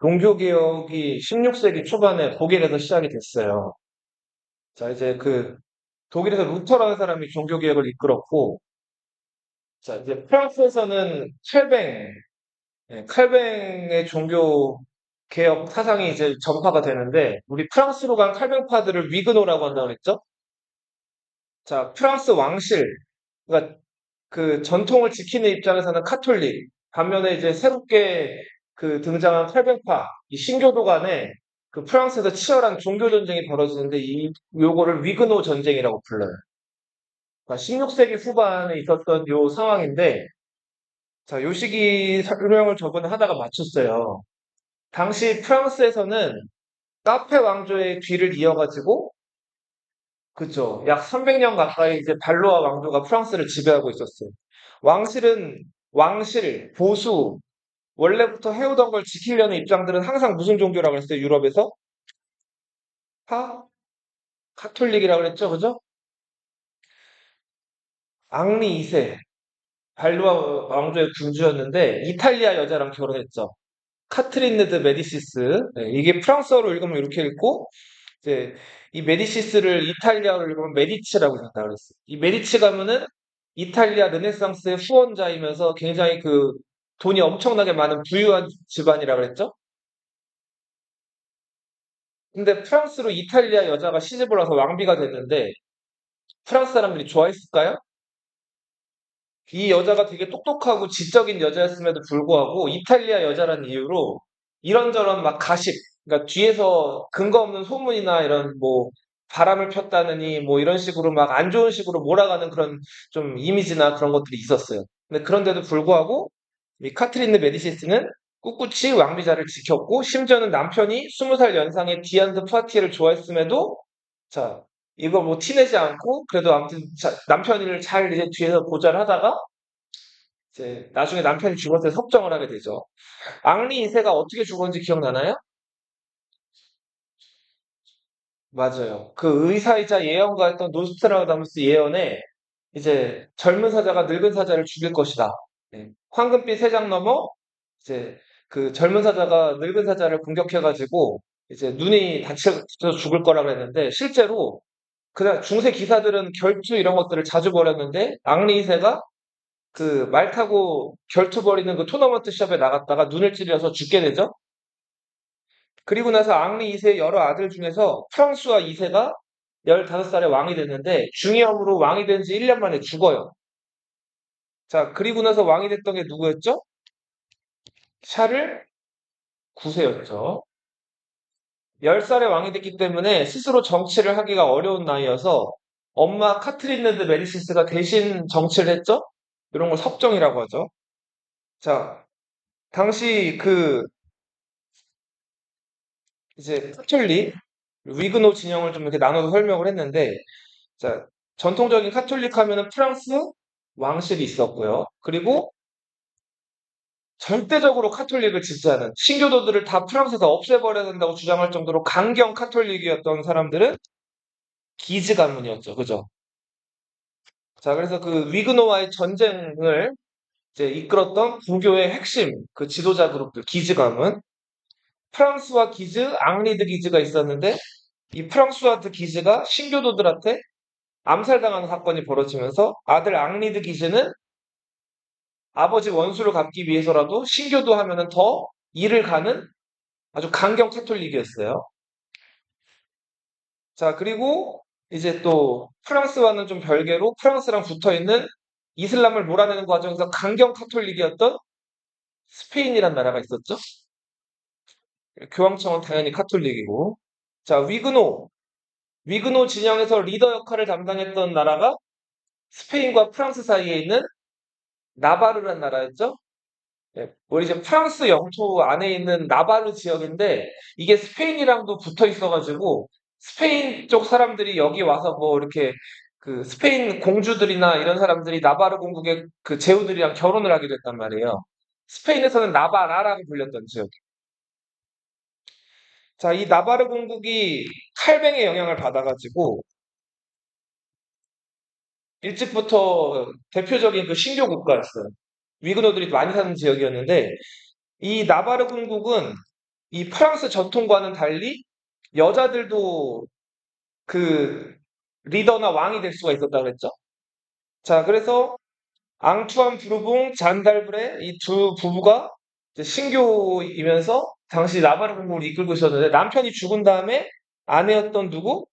종교개혁이 16세기 초반에 독일에서 시작이 됐어요. 자, 이제 독일에서 루터라는 사람이 종교개혁을 이끌었고, 자, 이제 프랑스에서는 칼뱅의 종교개혁 사상이 이제 전파가 되는데, 우리 프랑스로 간 칼뱅파들을 위그노라고 한다고 그랬죠? 자, 프랑스 왕실, 그러니까 그 전통을 지키는 입장에서는 카톨릭, 반면에 이제 새롭게 등장한 칼뱅파, 이 신교도 간에 프랑스에서 치열한 종교 전쟁이 벌어지는데 요거를 위그노 전쟁이라고 불러요. 그러니까 16세기 후반에 있었던 요 상황인데, 자, 요 시기 설명을 저번에 하다가 마쳤어요. 당시 프랑스에서는 카페 왕조의 뒤를 이어가지고, 그죠. 약 300년 가까이 이제 발로아 왕조가 프랑스를 지배하고 있었어요. 보수, 원래부터 해오던 걸 지키려는 입장들은 항상 무슨 종교라고 그랬어요? 유럽에서? 파? 카톨릭이라고 그랬죠? 그죠? 앙리 2세, 발로아 왕조의 군주였는데, 이탈리아 여자랑 결혼했죠. 카트리네 드 메디시스. 네, 이게 프랑스어로 읽으면 이렇게 읽고, 이제 이 메디시스를 이탈리아로 읽으면 메디치라고 생각다 그랬어요. 이 메디치 가문은 이탈리아 르네상스의 후원자이면서 굉장히 돈이 엄청나게 많은 부유한 집안이라 그랬죠. 근데 프랑스로 이탈리아 여자가 시집을 와서 왕비가 됐는데 프랑스 사람들이 좋아했을까요? 이 여자가 되게 똑똑하고 지적인 여자였음에도 불구하고 이탈리아 여자라는 이유로 이런저런 막 가십, 그러니까 뒤에서 근거 없는 소문이나 이런 뭐 바람을 폈다느니 뭐 이런 식으로 막 안 좋은 식으로 몰아가는 그런 좀 이미지나 그런 것들이 있었어요. 근데 그런데도 불구하고 이 카트린느 메디시스는 꿋꿋이 왕비자를 지켰고 심지어는 남편이 20살 연상의 디안 드 푸아티에를 좋아했음에도 자 이거 뭐 티내지 않고 그래도 아무튼 남편을 잘 이제 뒤에서 보좌를 하다가 이제 나중에 남편이 죽었을 때 섭정을 하게 되죠. 앙리 2세가 어떻게 죽었는지 기억나나요? 맞아요. 그 의사이자 예언가였던 노스트라다무스 예언에 이제 젊은 사자가 늙은 사자를 죽일 것이다. 네. 황금빛 세 장 넘어 이제 그 젊은 사자가 늙은 사자를 공격해가지고 이제 눈이 다쳐서 죽을 거라 그랬는데 실제로 그냥 중세 기사들은 결투 이런 것들을 자주 벌였는데 앙리 2세가 말 타고 결투 벌이는 토너먼트 시합에 나갔다가 눈을 찔려서 죽게 되죠. 그리고 나서 앙리 2세의 여러 아들 중에서 프랑스와 2세가 15살에 왕이 됐는데 중이염으로 왕이 된 지 1년 만에 죽어요. 자, 그리고 나서 왕이 됐던 게 누구였죠? 샤를 9세였죠. 10살에 왕이 됐기 때문에 스스로 정치를 하기가 어려운 나이여서 엄마 카트리네 드 메디시스가 대신 정치를 했죠? 이런 걸 섭정이라고 하죠. 자, 당시 이제 카톨릭, 위그노 진영을 좀 이렇게 나눠서 설명을 했는데, 자, 전통적인 카톨릭 하면은 프랑스 왕실이 있었고요. 그리고 절대적으로 카톨릭을 지지하는 신교도들을 다 프랑스에서 없애버려야 된다고 주장할 정도로 강경 카톨릭이었던 사람들은 기즈 가문이었죠. 그죠? 자, 그래서 위그노와의 전쟁을 이제 이끌었던 불교의 핵심 지도자 그룹들 기즈 가문, 프랑스와 기즈, 앙리드 기즈가 있었는데 이 프랑스와 기즈가 신교도들한테 암살당하는 사건이 벌어지면서 아들 앙리드 기즈는 아버지 원수를 갚기 위해서라도 신교도 하면은 더 일을 가는 아주 강경 카톨릭이었어요. 자, 그리고 이제 또 프랑스와는 좀 별개로 프랑스랑 붙어 있는 이슬람을 몰아내는 과정에서 강경 카톨릭이었던 스페인이란 나라가 있었죠. 교황청은 당연히 카톨릭이고. 자, 위그노 진영에서 리더 역할을 담당했던 나라가 스페인과 프랑스 사이에 있는 나바르란 나라였죠. 예, 우리 이제 프랑스 영토 안에 있는 나바르 지역인데 이게 스페인이랑도 붙어 있어가지고 스페인 쪽 사람들이 여기 와서 뭐 이렇게 스페인 공주들이나 이런 사람들이 나바르 공국의 제후들이랑 결혼을 하게 됐단 말이에요. 스페인에서는 나바라라고 불렸던 지역. 자, 이 나바르 공국이 칼뱅의 영향을 받아가지고 일찍부터 대표적인 신교 국가였어요. 위그노들이 많이 사는 지역이었는데 이 나바르 공국은 이 프랑스 전통과는 달리 여자들도 그 리더나 왕이 될 수가 있었다 그랬죠. 자, 그래서 앙투안 부르봉, 잔 달브레 이 두 부부가 이제 신교이면서 당시 나바르 공국을 이끌고 있었는데 남편이 죽은 다음에 아내였던 누구?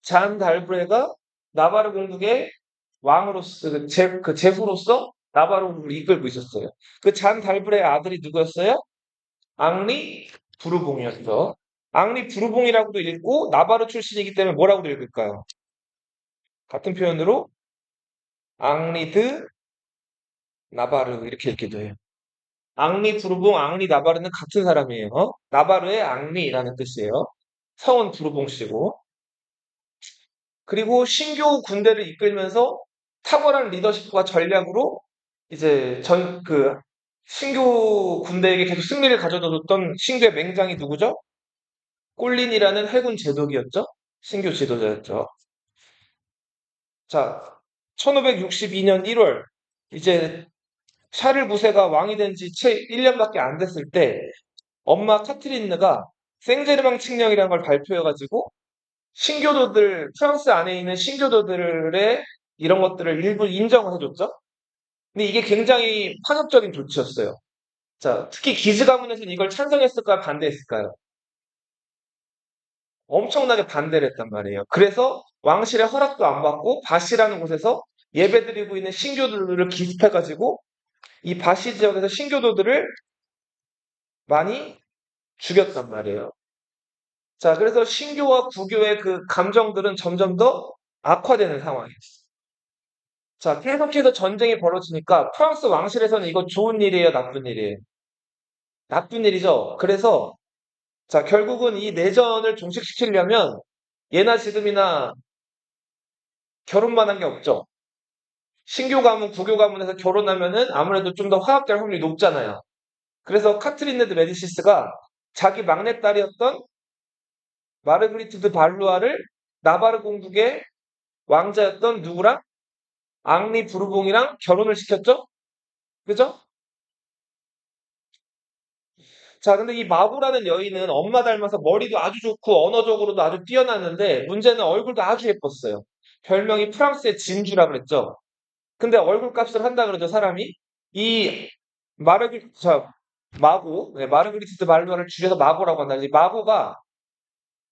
잔 달브레가 나바르 공국의 왕으로서 그 제후로서 나바르 공국을 이끌고 있었어요. 그 잔 달브레의 아들이 누구였어요? 앙리 부르봉이었죠. 앙리 부르봉이라고도 읽고 나바르 출신이기 때문에 뭐라고도 읽을까요? 같은 표현으로 앙리드 나바르 이렇게 읽기도 해요. 앙리 부르봉, 앙리 나바르는 같은 사람이에요. 나바르의 앙리라는 뜻이에요. 성은 부르봉 씨고. 그리고 신교 군대를 이끌면서 탁월한 리더십과 전략으로 이제 신교 군대에게 계속 승리를 가져다 줬던 신교의 맹장이 누구죠? 꼴린이라는 해군 제독이었죠. 신교 지도자였죠. 자, 1562년 1월 이제 샤를 9세가 왕이 된 지 채 1년밖에 안 됐을 때 엄마 카트린느가 생제르맹 칙령이라는 걸 발표해가지고 신교도들 프랑스 안에 있는 신교도들의 이런 것들을 일부 인정을 해줬죠. 근데 이게 굉장히 파격적인 조치였어요. 자, 특히 기즈 가문에서는 이걸 찬성했을까요? 반대했을까요? 엄청나게 반대를 했단 말이에요. 그래서 왕실의 허락도 안 받고 바시라는 곳에서 예배드리고 있는 신교도들을 기습해가지고 이 바시 지역에서 신교도들을 많이 죽였단 말이에요. 자, 그래서 신교와 구교의 그 감정들은 점점 더 악화되는 상황이었어요. 자, 계속해서 전쟁이 벌어지니까 프랑스 왕실에서는 이거 좋은 일이에요, 나쁜 일이에요? 나쁜 일이죠. 그래서 자, 결국은 이 내전을 종식시키려면 예나 지금이나 결혼만 한 게 없죠. 신교 가문, 구교 가문에서 결혼하면은 아무래도 좀 더 화합될 확률이 높잖아요. 그래서 카트린 드 메디시스가 자기 막내딸이었던 마르그리트 드 발루아를 나바르 공국의 왕자였던 누구랑? 앙리 부르봉이랑 결혼을 시켰죠? 그죠? 자, 근데 이 마구라는 여인은 엄마 닮아서 머리도 아주 좋고 언어적으로도 아주 뛰어났는데 문제는 얼굴도 아주 예뻤어요. 별명이 프랑스의 진주라 그랬죠. 근데 얼굴 값을 한다 그러죠, 사람이. 이 마고, 네, 마르그리트 말루아를 줄여서 마고라고 한다. 이 마고가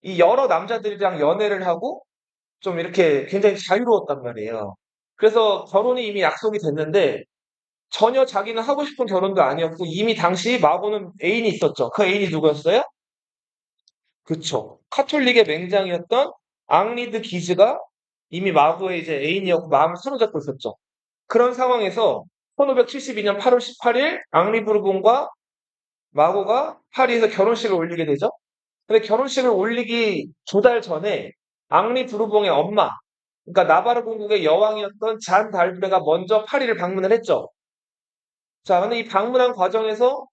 이 여러 남자들이랑 연애를 하고 좀 이렇게 굉장히 자유로웠단 말이에요. 그래서 결혼이 이미 약속이 됐는데 전혀 자기는 하고 싶은 결혼도 아니었고 이미 당시 마고는 애인이 있었죠. 그 애인이 누구였어요? 그쵸. 카톨릭의 맹장이었던 앙리드 기즈가 이미 마고의 이제 애인이었고 마음을 사로잡고 있었죠. 그런 상황에서 1572년 8월 18일 앙리 부르봉과 마고가 파리에서 결혼식을 올리게 되죠. 근데 결혼식을 올리기 2달 전에 앙리 부르봉의 엄마, 그러니까 나바르 공국의 여왕이었던 잔 달브레가 먼저 파리를 방문을 했죠. 자, 근데 이 방문한 과정에서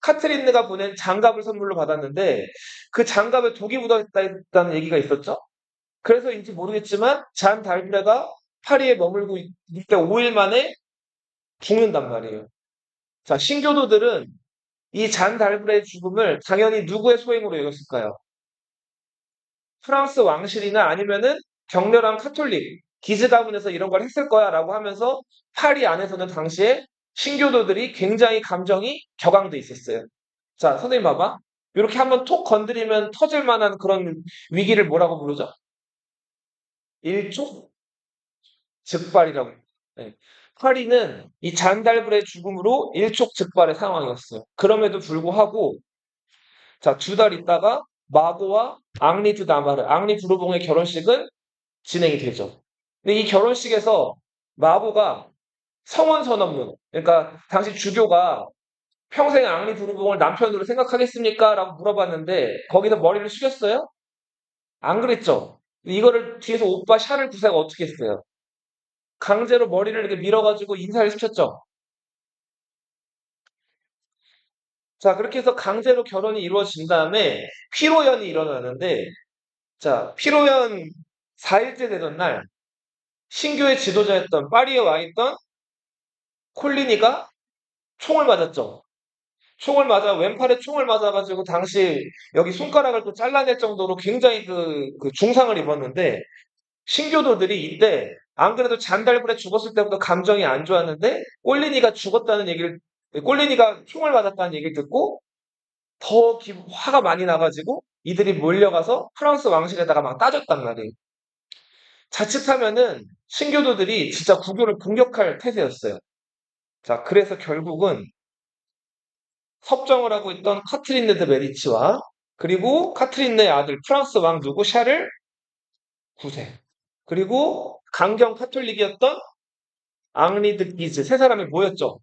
카트린느가 보낸 장갑을 선물로 받았는데 그 장갑에 독이 묻어있다는 얘기가 있었죠. 그래서인지 모르겠지만 잔 달브레가 파리에 머물고 있을 때 5일 만에 죽는단 말이에요. 자, 신교도들은 이 잔 달브레의 죽음을 당연히 누구의 소행으로 여겼을까요? 프랑스 왕실이나 아니면은 격렬한 카톨릭, 기즈 가문에서 이런 걸 했을 거야라고 하면서 파리 안에서는 당시에 신교도들이 굉장히 감정이 격앙돼 있었어요. 자, 선생님 봐봐. 이렇게 한번 톡 건드리면 터질 만한 그런 위기를 뭐라고 부르죠? 일촉즉발이라고. 네. 파리는 이 잔달브레의 죽음으로 일촉즉발의 상황이었어요. 그럼에도 불구하고 자, 2달 있다가 마고와 앙리 나마르, 앙리 부르봉의 결혼식은 진행이 되죠. 근데 이 결혼식에서 마고가 성원 선언문, 그러니까 당시 주교가 평생 앙리 부르봉을 남편으로 생각하겠습니까? 라고 물어봤는데 거기서 머리를 숙였어요? 안 그랬죠. 이거를 뒤에서 오빠 샤를 구세가 어떻게 했어요? 강제로 머리를 이렇게 밀어가지고 인사를 시켰죠. 자, 그렇게 해서 강제로 결혼이 이루어진 다음에 피로연이 일어나는데 자, 피로연 4일째 되던 날 신교의 지도자였던 파리에 와 있던 콜리니가 총을 맞았죠. 왼팔에 총을 맞아가지고 당시 여기 손가락을 또 잘라낼 정도로 굉장히 그 중상을 입었는데 신교도들이 이때 안 그래도 잔달굴에 죽었을 때부터 감정이 안 좋았는데 꼴리니가 총을 맞았다는 얘기를 듣고 더 화가 많이 나가지고 이들이 몰려가서 프랑스 왕실에다가 막 따졌단 말이에요. 자칫하면은 신교도들이 진짜 국교를 공격할 태세였어요. 자, 그래서 결국은 섭정을 하고 있던 카트린네 드 메디치와 그리고 카트린네의 아들 프랑스 왕 누구 샤를 9세 그리고 강경 카톨릭이었던 앙리 드 기즈 세 사람이 모였죠.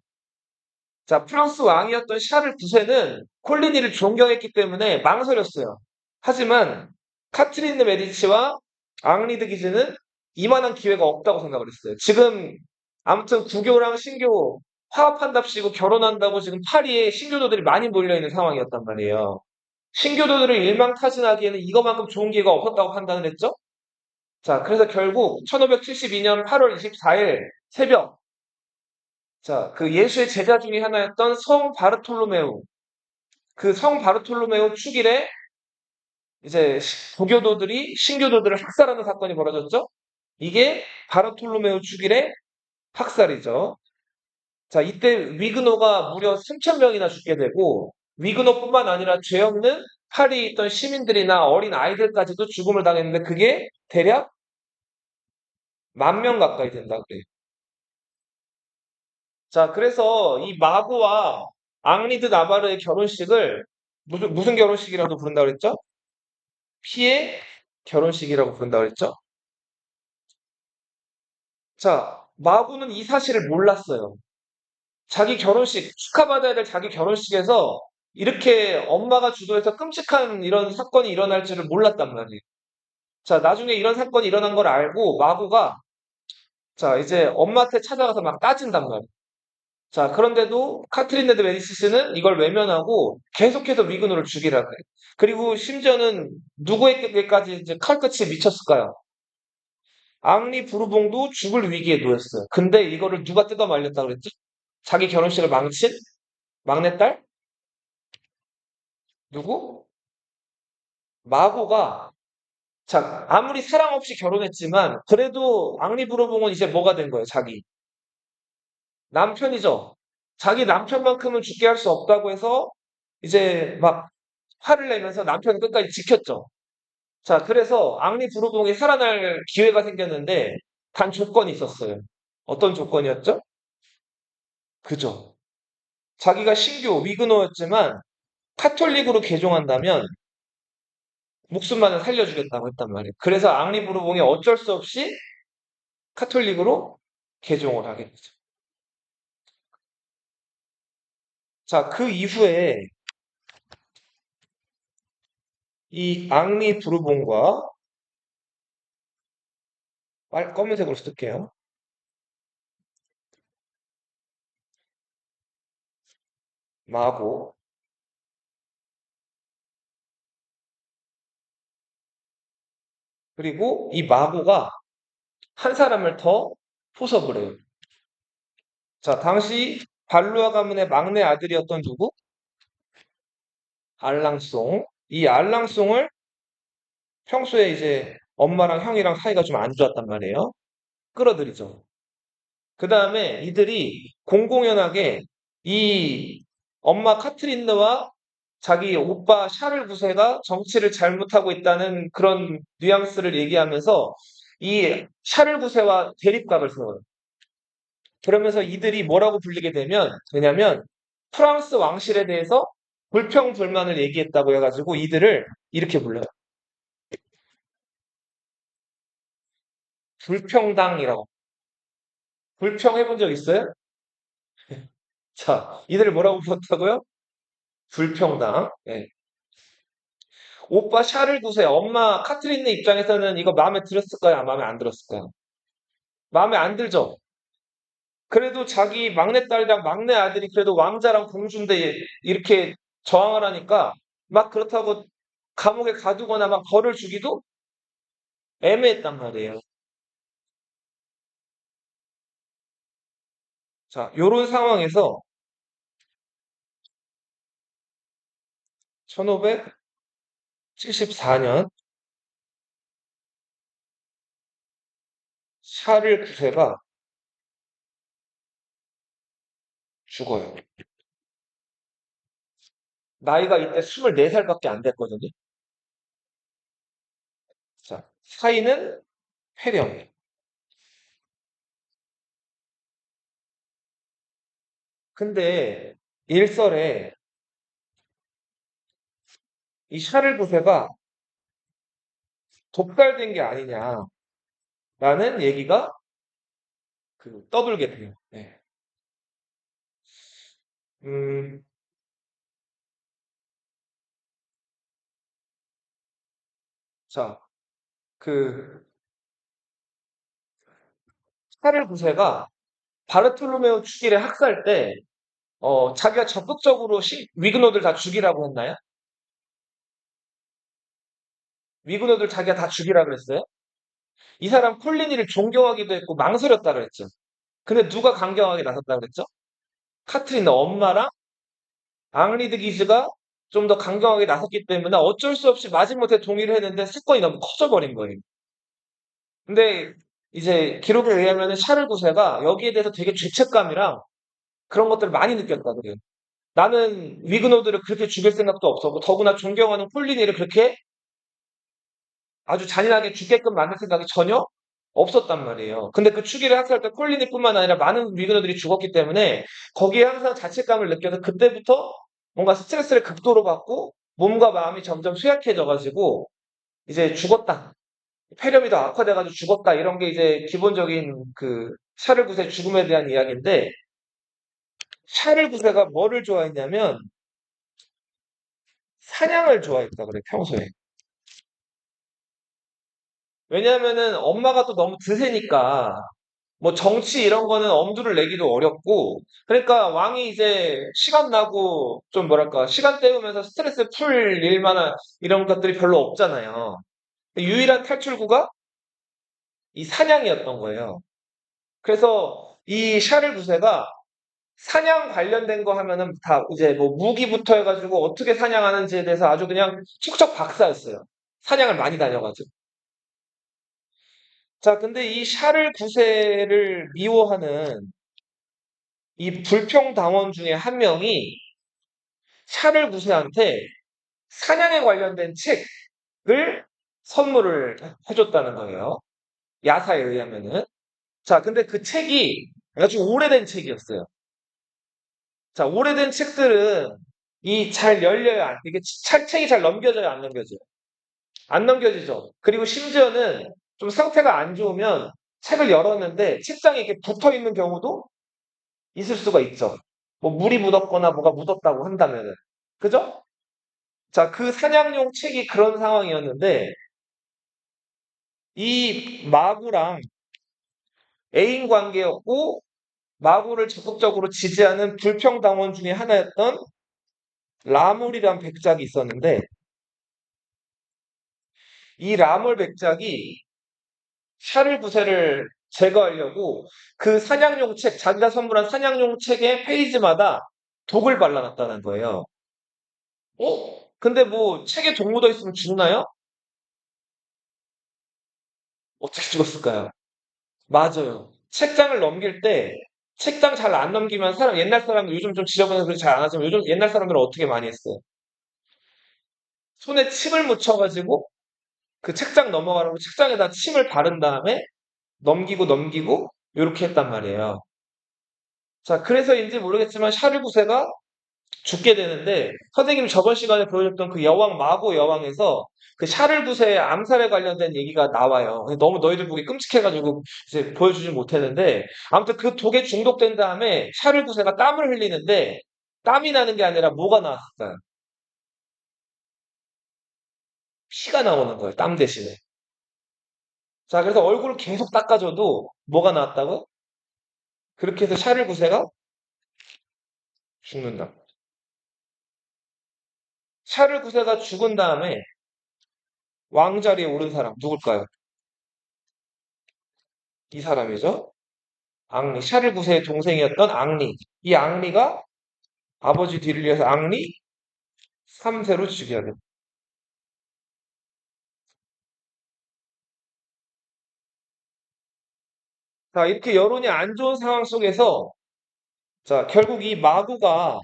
자, 프랑스 왕이었던 샤를 9세는 콜리니를 존경했기 때문에 망설였어요. 하지만 카트린 메디치와 앙리 드 기즈는 이만한 기회가 없다고 생각을 했어요. 지금 아무튼 구교랑 신교 화합한답시고 결혼한다고 지금 파리에 신교도들이 많이 몰려있는 상황이었단 말이에요. 신교도들을 일망타진하기에는 이거만큼 좋은 기회가 없었다고 판단을 했죠. 자, 그래서 결국 1572년 8월 24일 새벽 자, 그 예수의 제자 중에 하나였던 성 바르톨로메우 그 성 바르톨로메우 축일에 이제 부교도들이 신교도들을 학살하는 사건이 벌어졌죠. 이게 바르톨로메우 축일의 학살이죠. 자, 이때 위그노가 무려 3,000명이나 죽게 되고 위그노뿐만 아니라 죄 없는 파리에 있던 시민들이나 어린 아이들까지도 죽음을 당했는데 그게 대략 10,000명 가까이 된다 그래요. 자, 그래서 이 마고와 앙리드 나바르의 결혼식을 무슨 결혼식이라고 부른다고 그랬죠? 피의 결혼식이라고 부른다고 그랬죠? 자, 마고는 이 사실을 몰랐어요. 자기 결혼식, 축하받아야 될 자기 결혼식에서 이렇게 엄마가 주도해서 끔찍한 이런 사건이 일어날 줄을 몰랐단 말이에요. 자, 나중에 이런 사건이 일어난 걸 알고 마고가 자, 이제 엄마한테 찾아가서 막 따진단 말이에요. 자, 그런데도 카트린 레드 메디시스는 이걸 외면하고 계속해서 위근호를 죽이라 그래. 그리고 심지어는 누구에게까지 이제 칼끝이 미쳤을까요? 앙리 부르봉도 죽을 위기에 놓였어요. 근데 이거를 누가 뜯어 말렸다 그랬지? 자기 결혼식을 망친 막내딸? 누구? 마고가 자, 아무리 사랑 없이 결혼했지만 그래도 앙리 부르봉은 이제 뭐가 된 거예요? 자기 남편이죠. 자기 남편만큼은 죽게 할 수 없다고 해서 이제 막 화를 내면서 남편을 끝까지 지켰죠. 자, 그래서 앙리 부르봉이 살아날 기회가 생겼는데 단 조건이 있었어요. 어떤 조건이었죠? 그죠. 자기가 신교 위그노였지만 카톨릭으로 개종한다면 목숨만은 살려주겠다고 했단 말이에요. 그래서 앙리 부르봉이 어쩔 수 없이 카톨릭으로 개종을 하게 되죠. 자, 그 이후에 이 앙리 부르봉과 검은색으로 쓸게요. 마고 그리고 이 마고가 한 사람을 더 포섭을 해요. 자, 당시 발루아 가문의 막내 아들이었던 누구? 알랑송. 이 알랑송을 평소에 이제 엄마랑 형이랑 사이가 좀 안 좋았단 말이에요. 끌어들이죠. 그 다음에 이들이 공공연하게 이 엄마 카트린느와 자기 오빠 샤를 9세가 정치를 잘못하고 있다는 그런 뉘앙스를 얘기하면서 이 샤를 9세와 대립각을 세워요. 그러면서 이들이 뭐라고 불리게 되면 왜냐면 프랑스 왕실에 대해서 불평불만을 얘기했다고 해가지고 이들을 이렇게 불러요. 불평당이라고. 불평해본 적 있어요? 자, 이들을 뭐라고 불렀다고요? 불평당. 예. 오빠 샤를 9세, 엄마 카트린네 입장에서는 이거 마음에 들었을까요? 마음에 안 들었을까요? 마음에 안 들죠? 그래도 자기 막내딸이랑 막내 아들이 그래도 왕자랑 공주인데 이렇게 저항을 하니까 막 그렇다고 감옥에 가두거나 막 벌을 주기도 애매했단 말이에요. 자, 요런 상황에서 1574년 샤를 9세가 죽어요. 나이가 이때 24살밖에 안 됐거든요. 자, 사인은 폐렴. 근데 일설에 이 샤를 9세가 독살된 게 아니냐라는 얘기가 떠돌게 돼요. 네. 음, 자, 그 샤를 9세가 바르톨로메오 축일의 학살 때 자기가 적극적으로 위그노들 다 죽이라고 했나요? 위그노들 자기가 다 죽이라 그랬어요? 이 사람 콜리니를 존경하기도 했고 망설였다 그랬죠. 근데 누가 강경하게 나섰다 그랬죠? 카트린 엄마랑 앙리드 기즈가 좀 더 강경하게 나섰기 때문에 어쩔 수 없이 마지못해 동의를 했는데 사건이 너무 커져버린 거예요. 근데 이제 기록에 의하면 샤를 9세가 여기에 대해서 되게 죄책감이랑 그런 것들을 많이 느꼈다 그래요. 나는 위그노드를 그렇게 죽일 생각도 없었고 더구나 존경하는 콜리니를 그렇게 아주 잔인하게 죽게끔 만들 생각이 전혀 없었단 말이에요. 근데 그 추기를 학살할 때 콜리니뿐만 아니라 많은 위그너들이 죽었기 때문에 거기에 항상 자책감을 느껴서 그때부터 뭔가 스트레스를 극도로 받고 몸과 마음이 점점 쇠약해져가지고 이제 죽었다. 폐렴이 더 악화돼가지고 죽었다. 이런 게 이제 기본적인 샤를 9세 죽음에 대한 이야기인데 샤를 9세가 뭐를 좋아했냐면 사냥을 좋아했다 그래 평소에. 왜냐하면은 엄마가 또 너무 드세니까 뭐 정치 이런 거는 엄두를 내기도 어렵고 그러니까 왕이 이제 시간 나고 좀 뭐랄까 시간 때우면서 스트레스 풀 일만한 이런 것들이 별로 없잖아요. 유일한 탈출구가 이 사냥이었던 거예요. 그래서 이 샤를 9세가 사냥 관련된 거 하면은 다 이제 뭐 무기부터 해가지고 어떻게 사냥하는지에 대해서 아주 그냥 척척 박사였어요. 사냥을 많이 다녀가지고. 자, 근데 이 샤를 9세를 미워하는 이 불평당원 중에 한 명이 샤를 9세한테 사냥에 관련된 책을 선물을 해줬다는 거예요. 야사에 의하면은. 자, 근데 그 책이 아주 오래된 책이었어요. 자, 오래된 책들은 이 잘 열려야 이게 책이 잘 넘겨져요, 안 넘겨져요? 안 넘겨지죠. 그리고 심지어는 좀 상태가 안 좋으면 책을 열었는데 책장에 이렇게 붙어 있는 경우도 있을 수가 있죠. 뭐 물이 묻었거나 뭐가 묻었다고 한다면은. 그죠? 자, 그 사냥용 책이 그런 상황이었는데 이 마구랑 애인 관계였고 마구를 적극적으로 지지하는 불평당원 중에 하나였던 라물이란 백작이 있었는데 이 라물 백작이 샤를 9세를 제거하려고 그 사냥용 책, 자기가 선물한 사냥용 책의 페이지마다 독을 발라놨다는 거예요. 근데 뭐 책에 독 묻어 있으면 죽나요? 어떻게 죽었을까요? 맞아요. 책장을 넘길 때 책장 잘 안 넘기면 옛날 사람들 요즘 좀 지저분해서 그렇게 잘 안 하지만 요즘 옛날 사람들은 어떻게 많이 했어요? 손에 침을 묻혀가지고 그 책장 넘어가라고 책장에다 침을 바른 다음에 넘기고 요렇게 했단 말이에요. 자, 그래서인지 모르겠지만 샤르구세가 죽게 되는데 선생님이 저번 시간에 보여줬던 그 여왕 마고 여왕에서 그 샤를부세의 암살에 관련된 얘기가 나와요. 너무 너희들 보기 끔찍해가지고 이제 보여주지 못했는데 아무튼 그 독에 중독된 다음에 샤를부세가 땀을 흘리는데 땀이 나는 게 아니라 뭐가 나왔을까요? 피가 나오는 거예요. 땀 대신에. 자, 그래서 얼굴을 계속 닦아줘도 뭐가 나왔다고? 그렇게 해서 샤를부세가 죽는다. 샤를부세가 죽은 다음에 왕자리에 오른 사람 누굴까요? 이 사람이죠. 앙리, 샤를 9세의 동생이었던 앙리. 이 앙리가 아버지 뒤를 이어서 앙리 3세로 죽여야 돼. 자, 이렇게 여론이 안 좋은 상황 속에서 자, 결국 이 마구가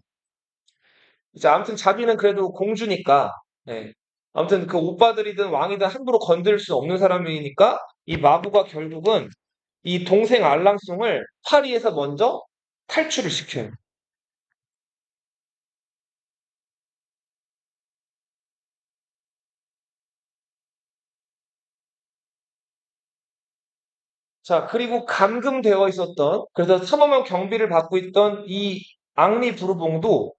이제 아무튼 자기는 그래도 공주니까 예. 아무튼 그 오빠들이든 왕이든 함부로 건들 수 없는 사람이니까 이 마구가 결국은 이 동생 알랑송을 파리에서 먼저 탈출을 시켜요. 자, 그리고 감금되어 있었던 그래서 삼엄한 경비를 받고 있던 이 앙리 부르봉도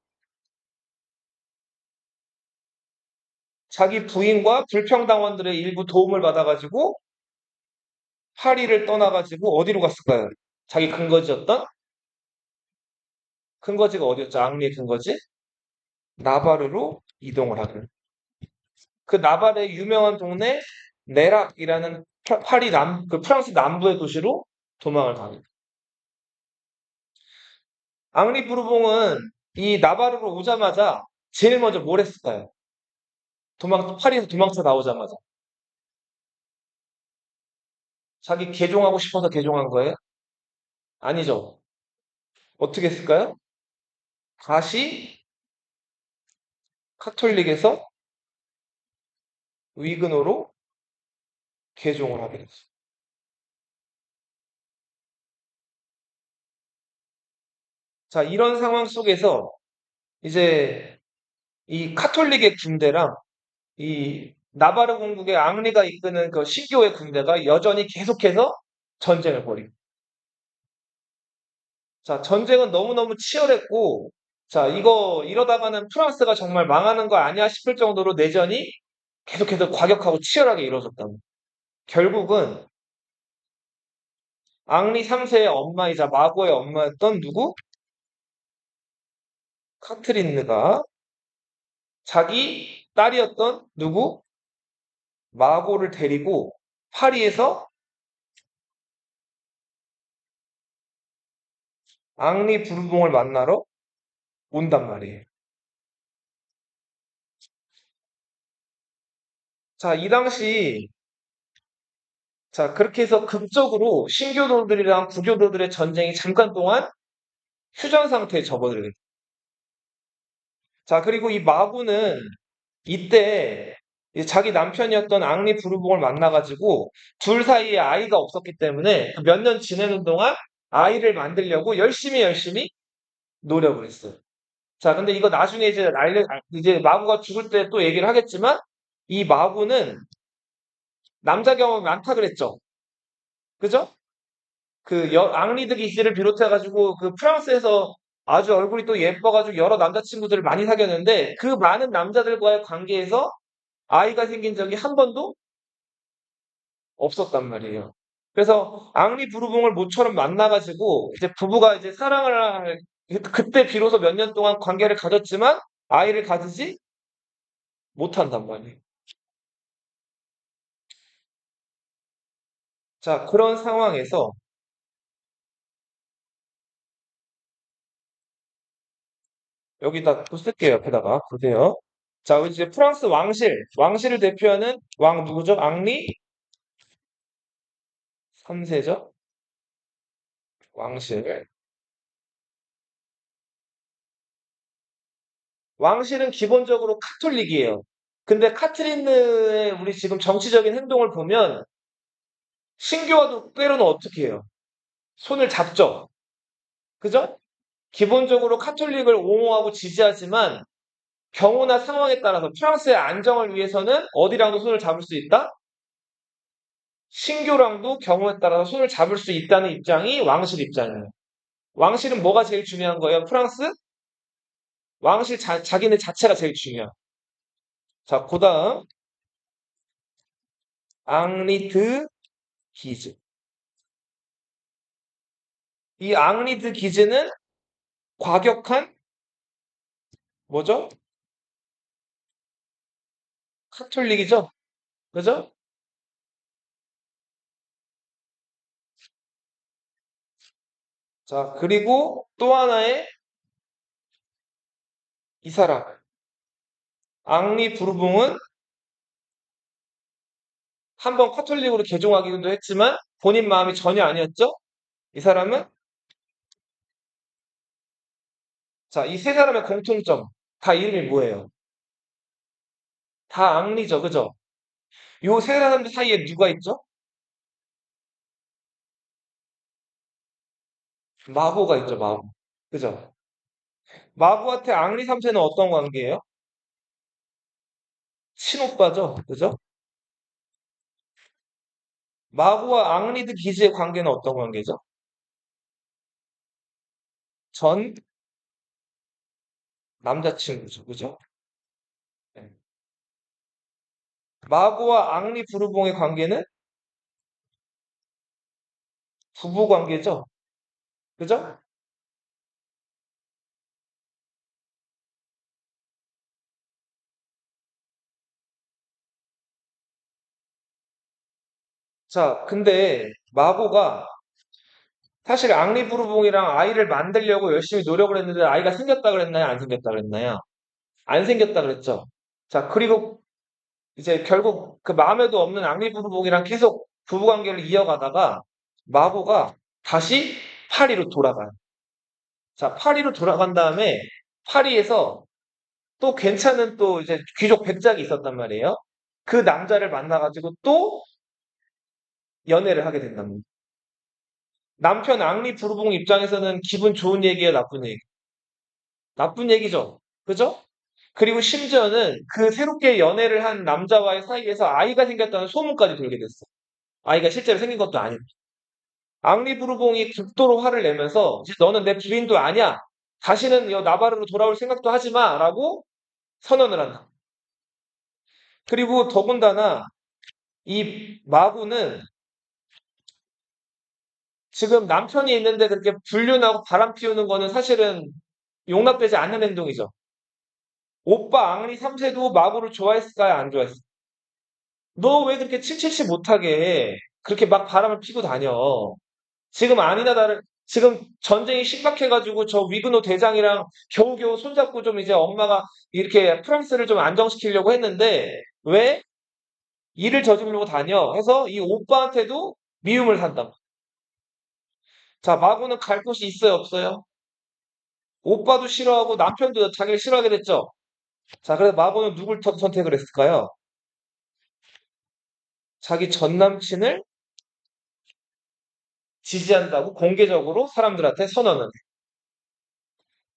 자기 부인과 불평당원들의 일부 도움을 받아가지고 파리를 떠나가지고 어디로 갔을까요? 자기 근거지였던 근거지가 어디였죠? 앙리의 근거지? 나바르로 이동을 하게. 그 나바르의 유명한 동네 네락이라는 파리 그 프랑스 남부의 도시로 도망을 가게. 앙리 부르봉은 이 나바르로 오자마자 제일 먼저 뭘 했을까요? 파리에서 도망쳐 나오자마자 자기 개종하고 싶어서 개종한 거예요? 아니죠. 어떻게 했을까요? 다시 카톨릭에서 위근호로 개종을 하게 됐어요. 자, 이런 상황 속에서 이제 이 카톨릭의 군대랑 이 나바르 공국의 앙리가 이끄는 그 신교의 군대가 여전히 계속해서 전쟁을 벌이고. 자, 전쟁은 너무너무 치열했고, 자, 이러다가는 프랑스가 정말 망하는 거 아니야 싶을 정도로 내전이 계속해서 과격하고 치열하게 이루어졌다. 결국은 앙리 3세의 엄마이자 마고의 엄마였던 누구? 카트린느가 자기 딸이었던 누구? 마고를 데리고 파리에서 앙리 부르봉을 만나러 온단 말이에요. 자, 이 당시 자, 그렇게 해서 극적으로 신교도들이랑 부교도들의 전쟁이 잠깐 동안 휴전 상태에 접어들게. 자, 그리고 이 마구는 이때 자기 남편이었던 앙리 부르봉을 만나가지고 둘 사이에 아이가 없었기 때문에 몇 년 지내는 동안 아이를 만들려고 열심히 노력을 했어요. 자, 근데 이거 나중에 이제 마구가 죽을 때 또 얘기를 하겠지만 이 마구는 남자 경험이 많다 그랬죠. 그죠? 앙리드 기시를 비롯해가지고 그 프랑스에서 아주 얼굴이 또 예뻐가지고 여러 남자친구들을 많이 사귀었는데 그 많은 남자들과의 관계에서 아이가 생긴 적이 한 번도 없었단 말이에요. 그래서 앙리 부르봉을 모처럼 만나가지고 이제 부부가 이제 그때 비로소 몇 년 동안 관계를 가졌지만 아이를 가지지 못한단 말이에요. 자, 그런 상황에서 여기다 또 쓸게요. 옆에다가 보세요. 자, 이제 프랑스 왕실을 대표하는 왕 누구죠? 앙리 3세죠? 왕실. 왕실은 기본적으로 카톨릭이에요. 근데 카트린느의 우리 지금 정치적인 행동을 보면 신교와도 때로는 어떻게 해요? 손을 잡죠. 그죠? 기본적으로 카톨릭을 옹호하고 지지하지만 경우나 상황에 따라서 프랑스의 안정을 위해서는 어디랑도 손을 잡을 수 있다? 신교랑도 경우에 따라서 손을 잡을 수 있다는 입장이 왕실 입장이에요. 왕실은 뭐가 제일 중요한 거예요? 프랑스? 자기네 자체가 제일 중요해요. 자, 그 다음, 앙리드 기즈. 이 앙리드 기즈는 과격한, 뭐죠? 카톨릭이죠? 그죠? 자, 그리고 또 하나의 이 사람. 앙리 부르봉은 한번 카톨릭으로 개종하기도 했지만 본인 마음이 전혀 아니었죠? 이 사람은 자, 이 세 사람의 공통점 다 이름이 뭐예요? 다 앙리죠, 그죠? 요 세 사람들 사이에 누가 있죠? 마고가 있죠, 마고. 그죠? 마고한테 앙리 3세는 어떤 관계예요? 친오빠죠, 그죠? 마고와 앙리드 기즈의 관계는 어떤 관계죠? 전 남자친구죠, 그죠? 네. 마고와 앙리 부르봉의 관계는 부부 관계죠, 그죠? 자, 근데 마고가 사실 앙리 부르봉이랑 아이를 만들려고 열심히 노력을 했는데 아이가 생겼다 그랬나요? 안 생겼다 그랬나요? 안 생겼다 그랬죠. 자, 그리고 이제 결국 그 마음에도 없는 앙리 부르봉이랑 계속 부부관계를 이어가다가 마고가 다시 파리로 돌아가요. 자, 파리로 돌아간 다음에 파리에서 또 괜찮은 또 이제 귀족 백작이 있었단 말이에요. 그 남자를 만나가지고 또 연애를 하게 된답니다. 남편 앙리 부르봉 입장에서는 기분 좋은 얘기예요, 나쁜 얘기? 나쁜 얘기죠. 그죠? 그리고 심지어는 그 새롭게 연애를 한 남자와의 사이에서 아이가 생겼다는 소문까지 돌게 됐어. 아이가 실제로 생긴 것도 아니고. 앙리 부르봉이 극도로 화를 내면서 이제 너는 내 부인도 아니야. 다시는 나바르로 돌아올 생각도 하지 마. 라고 선언을 한다. 그리고 더군다나 이 마구는 지금 남편이 있는데 그렇게 불륜하고 바람 피우는 거는 사실은 용납되지 않는 행동이죠. 오빠 앙리 3세도 마구를 좋아했을까요? 안 좋아했을까요? 너 왜 그렇게 칠칠치 못하게 그렇게 막 바람을 피고 다녀? 지금 아니나 다를 지금 전쟁이 심각해가지고 저 위그노 대장이랑 겨우겨우 손잡고 좀 이제 엄마가 이렇게 프랑스를 좀 안정시키려고 했는데 왜 일을 저지르려고 다녀? 해서 이 오빠한테도 미움을 산다. 자, 마구는 갈 곳이 있어요, 없어요? 오빠도 싫어하고 남편도 자기를 싫어하게 됐죠. 자, 그래서 마구는 누굴 선택을 했을까요? 자기 전 남친을 지지한다고 공개적으로 사람들한테 선언을 해.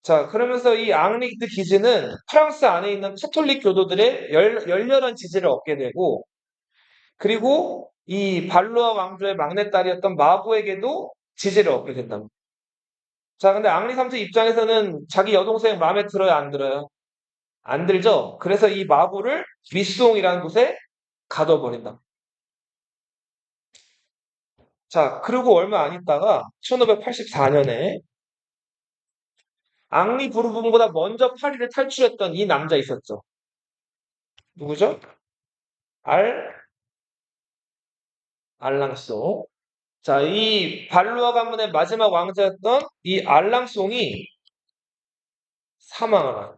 자, 그러면서 이 앙리드 기즈는 프랑스 안에 있는 카톨릭 교도들의 열렬한 지지를 얻게 되고, 그리고 이 발루아 왕조의 막내딸이었던 마고에게도 지지를 얻게 된답니다. 자, 근데 앙리 3세 입장에서는 자기 여동생 마음에 들어요, 안 들어요? 안 들죠? 그래서 이 마고를 미송이라는 곳에 가둬버린다. 자, 그리고 얼마 안 있다가 1584년에 앙리 부르봉보다 먼저 파리를 탈출했던 이 남자 있었죠. 누구죠? 알 알랑송. 자, 이 발루아 가문의 마지막 왕자였던 이 알랑송이 사망을 한.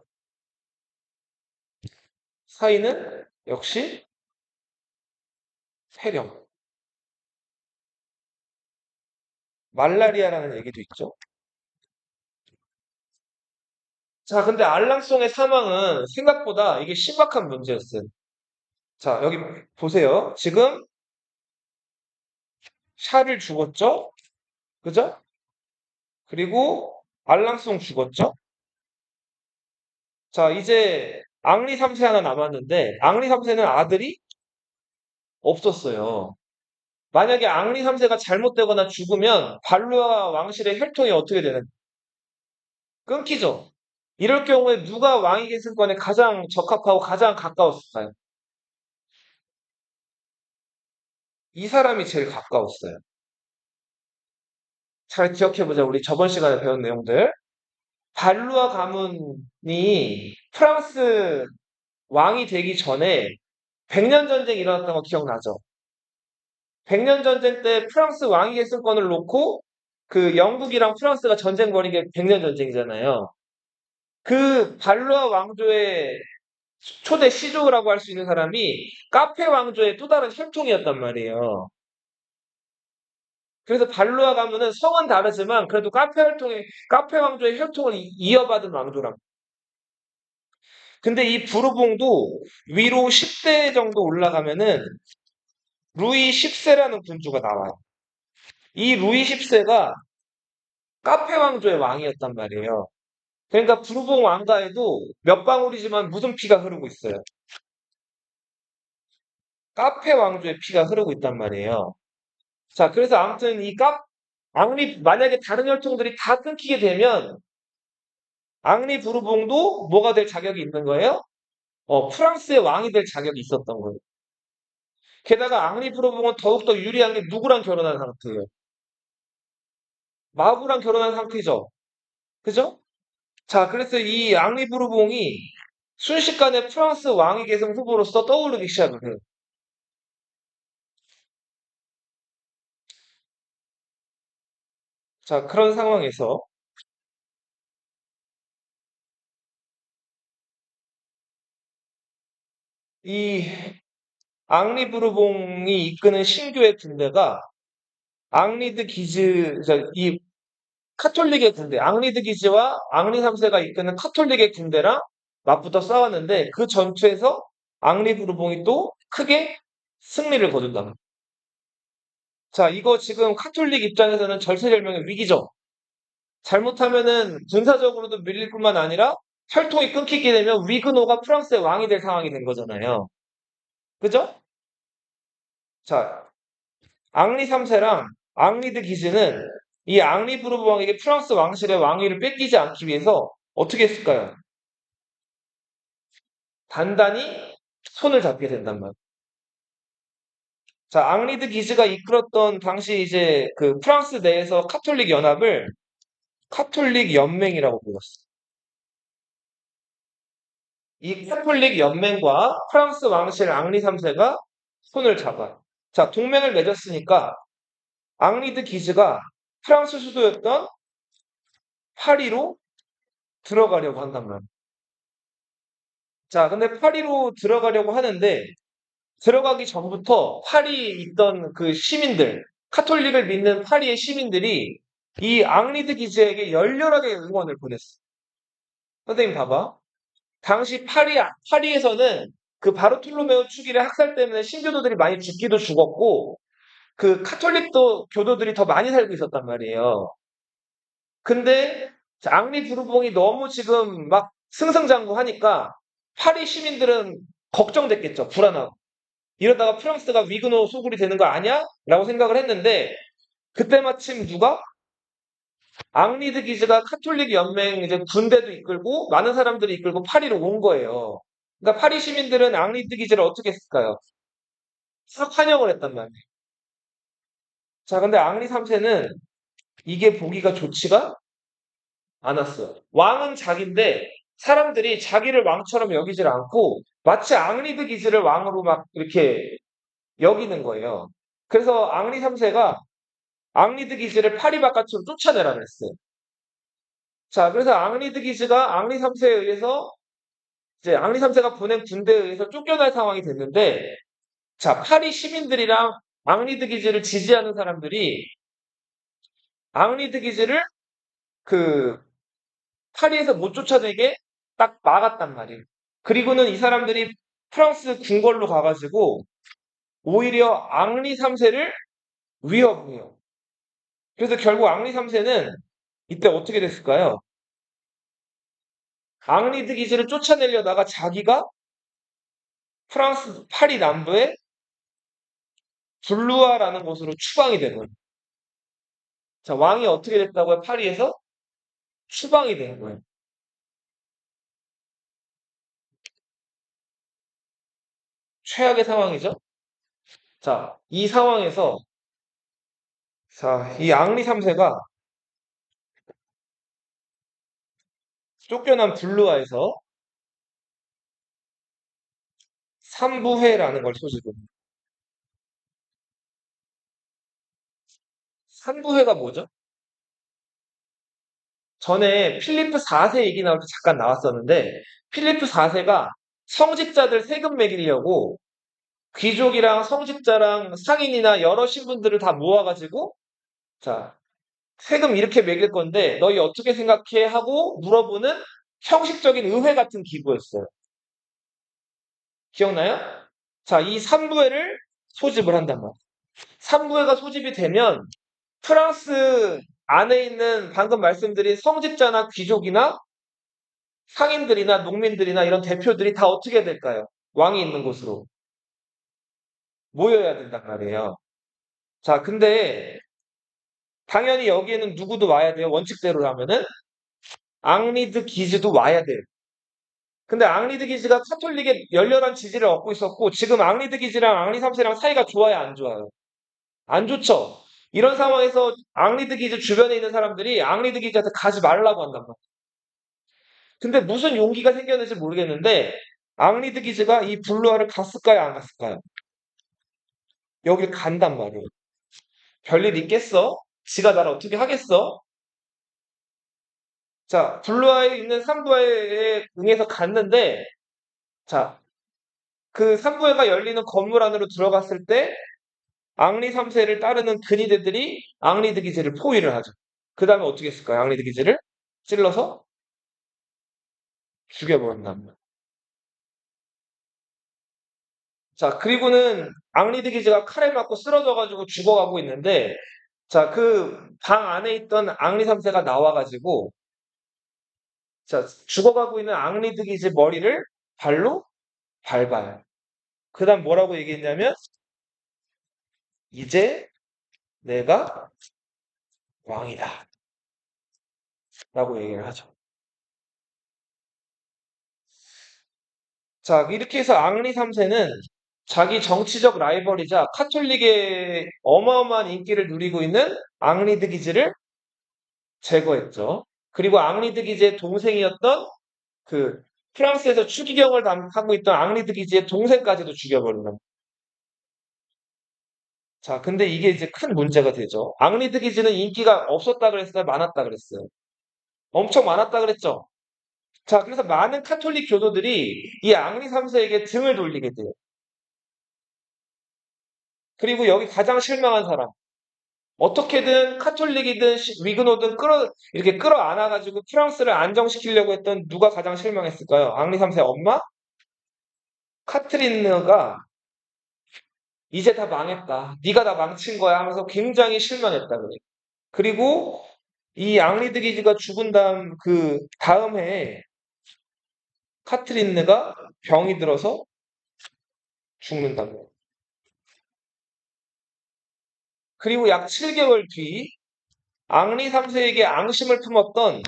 사인은 역시 폐렴, 말라리아라는 얘기도 있죠. 자, 근데 알랑송의 사망은 생각보다 이게 심각한 문제였어요. 자, 여기 보세요. 지금 샤를 죽었죠? 그죠? 그리고 알랑송 죽었죠? 자, 이제 앙리 3세 하나 남았는데 앙리 3세는 아들이 없었어요. 만약에 앙리 3세가 잘못되거나 죽으면 발루아 왕실의 혈통이 어떻게 되는? 끊기죠. 이럴 경우에 누가 왕위 계승권에 가장 적합하고 가장 가까웠을까요? 이 사람이 제일 가까웠어요. 잘 기억해보자. 우리 저번 시간에 배운 내용들. 발루아 가문이 프랑스 왕이 되기 전에 100년 전쟁이 일어났던 거 기억나죠? 100년 전쟁 때 프랑스 왕위 계승권을 놓고 그 영국이랑 프랑스가 전쟁 벌인 게 100년 전쟁이잖아요. 그 발루아 왕조의 초대 시조라고 할 수 있는 사람이 카페 왕조의 또 다른 혈통이었단 말이에요. 그래서 발루아 가문은 성은 다르지만 그래도 카페 왕조의 혈통을 이어받은 왕조랍니다. 근데 이 부르봉도 위로 10대 정도 올라가면은 루이 10세라는 군주가 나와요. 이 루이 10세가 카페 왕조의 왕이었단 말이에요. 그러니까 부르봉 왕가에도 몇 방울이지만 묻은 피가 흐르고 있어요. 카페 왕조의 피가 흐르고 있단 말이에요. 자, 그래서 아무튼 만약에 다른 혈통들이 다 끊기게 되면 앙리 부르봉도 뭐가 될 자격이 있는 거예요? 프랑스의 왕이 될 자격이 있었던 거예요. 게다가 앙리 부르봉은 더욱더 유리한 게 누구랑 결혼한 상태예요? 마구랑 결혼한 상태죠. 그죠? 자, 그래서 이 앙리 부르봉이 순식간에 프랑스 왕위 계승 후보로서 떠오르기 시작을 해요. 자, 그런 상황에서 이 앙리 부르봉이 이끄는 신교의 군대가 앙리드 기즈, 이 카톨릭의 군대, 앙리드 기즈와 앙리 3세가 이끄는 카톨릭의 군대랑 맞붙어 싸웠는데 그 전투에서 앙리 부르봉이 또 크게 승리를 거둔다. 자, 이거 지금 카톨릭 입장에서는 절체절명의 위기죠. 잘못하면은 군사적으로도 밀릴 뿐만 아니라 혈통이 끊기게 되면 위그노가 프랑스의 왕이 될 상황이 된 거잖아요. 그죠? 자, 앙리 3세랑 앙리드 기즈는 이 앙리 부르봉 왕에게 프랑스 왕실의 왕위를 뺏기지 않기 위해서 어떻게 했을까요? 단단히 손을 잡게 된단 말이에요. 자, 앙리드 기즈가 이끌었던 당시 이제 그 프랑스 내에서 카톨릭 연합을 카톨릭 연맹이라고 불렀어요. 이 카톨릭 연맹과 프랑스 왕실 앙리 3세가 손을 잡아요. 자, 동맹을 맺었으니까 앙리드 기즈가 프랑스 수도였던 파리로 들어가려고 한단 말이에요. 자, 근데 파리로 들어가려고 하는데 들어가기 전부터 파리에 있던 그 시민들, 카톨릭을 믿는 파리의 시민들이 이 앙리드 기즈에게 열렬하게 응원을 보냈어. 선생님 봐봐. 당시 파리에서는 그 바르톨로메오 축일의 학살 때문에 신교도들이 많이 죽기도 죽었고 그 카톨릭도 교도들이 더 많이 살고 있었단 말이에요. 근데 앙리 부르봉이 너무 지금 막 승승장구하니까 파리 시민들은 걱정됐겠죠. 불안하고. 이러다가 프랑스가 위그노 소굴이 되는 거 아니야? 라고 생각을 했는데 그때 마침 누가 앙리드 기즈가 카톨릭 연맹 이제 군대도 이끌고 많은 사람들이 이끌고 파리로 온 거예요. 그러니까 파리 시민들은 앙리드 기즈를 어떻게 했을까요? 싹 환영을 했단 말이에요. 자, 근데 앙리 3세는 이게 보기가 좋지가 않았어요. 왕은 자기인데 사람들이 자기를 왕처럼 여기질 않고 마치 앙리드 기즈를 왕으로 막 이렇게 여기는 거예요. 그래서 앙리 3세가 앙리드 기즈를 파리 바깥으로 쫓아내라 그랬어요. 자, 그래서 앙리드 기즈가 앙리 3세에 의해서 이제 앙리 3세가 보낸 군대에 의해서 쫓겨날 상황이 됐는데 자, 파리 시민들이랑 앙리드 기즈를 지지하는 사람들이 앙리드 기즈를 그 파리에서 못 쫓아내게 딱 막았단 말이에요. 그리고는 이 사람들이 프랑스 궁궐로 가가지고 오히려 앙리 3세를 위협해요. 그래서 결국 앙리 3세는 이때 어떻게 됐을까요? 앙리드 기즈를 쫓아내려다가 자기가 프랑스 파리 남부의 블루아라는 곳으로 추방이 되는 자, 왕이 어떻게 됐다고요? 파리에서 추방이 된 거예요. 최악의 상황이죠? 자, 이 상황에서 자, 이 앙리 3세가 쫓겨난 블루아에서 삼부회라는 걸 소집을 해요. 삼부회가 뭐죠? 전에 필리프 4세 얘기 나올 때 잠깐 나왔었는데 필리프 4세가 성직자들 세금 매기려고 귀족이랑 성직자랑 상인이나 여러 신분들을 다 모아가지고 자, 세금 이렇게 매길 건데 너희 어떻게 생각해? 하고 물어보는 형식적인 의회 같은 기구였어요. 기억나요? 자, 이 3부회를 소집을 한단 말이에요. 3부회가 소집이 되면 프랑스 안에 있는 방금 말씀드린 성직자나 귀족이나 상인들이나 농민들이나 이런 대표들이 다 어떻게 될까요? 왕이 있는 곳으로 모여야 된단 말이에요. 자, 근데 당연히 여기에는 누구도 와야 돼요. 원칙대로라면은 앙리드 기즈도 와야 돼요. 근데 앙리드 기즈가 카톨릭의 열렬한 지지를 얻고 있었고 지금 앙리드 기즈랑 앙리 3세랑 사이가 좋아요, 안 좋아요? 안 좋죠. 이런 상황에서 앙리드 기즈 주변에 있는 사람들이 앙리드 기즈한테 가지 말라고 한단 말이에요. 근데 무슨 용기가 생겼는지 모르겠는데 앙리드 기즈가 이 블루아를 갔을까요, 안 갔을까요? 여길 간단 말이에요. 별일 있겠어? 지가 나를 어떻게 하겠어? 자, 블루아에 있는 삼부에 응해서 갔는데 자, 그 삼부회가 열리는 건물 안으로 들어갔을 때 앙리 3세를 따르는 근위대들이 앙리드 기즈를 포위를 하죠. 그 다음에 어떻게 했을까요? 앙리드 기즈를 찔러서 죽여버린단 말이에요. 자, 그리고는 앙리드 기즈가 칼에 맞고 쓰러져가지고 죽어가고 있는데 자, 그 방 안에 있던 앙리 3세가 나와가지고 자, 죽어가고 있는 앙리드 기즈 머리를 발로 밟아요. 그 다음 뭐라고 얘기했냐면 이제 내가 왕이다 라고 얘기를 하죠. 자, 이렇게 해서 앙리 3세는 자기 정치적 라이벌이자 카톨릭의 어마어마한 인기를 누리고 있는 앙리드 기즈를 제거했죠. 그리고 앙리드 기즈의 동생이었던 그 프랑스에서 추기경을 하고 있던 앙리드 기즈의 동생까지도 죽여버린 겁니다. 자, 근데 이게 이제 큰 문제가 되죠. 앙리드 기즈는 인기가 없었다 그랬어요? 많았다 그랬어요? 엄청 많았다 그랬죠? 자, 그래서 많은 카톨릭 교도들이 이 앙리 3세에게 등을 돌리게 돼요. 그리고 여기 가장 실망한 사람. 어떻게든 카톨릭이든 위그노든 이렇게 끌어안아가지고 프랑스를 안정시키려고 했던 누가 가장 실망했을까요? 앙리 3세 엄마? 카트린느가 이제 다 망했다. 네가 다 망친 거야 하면서 굉장히 실망했다 그래요. 그리고 이 앙리드 기즈가 죽은 그 다음 해에 카트린느가 병이 들어서 죽는다고요. 그리고 약 7개월 뒤 앙리 3세에게 앙심을 품었던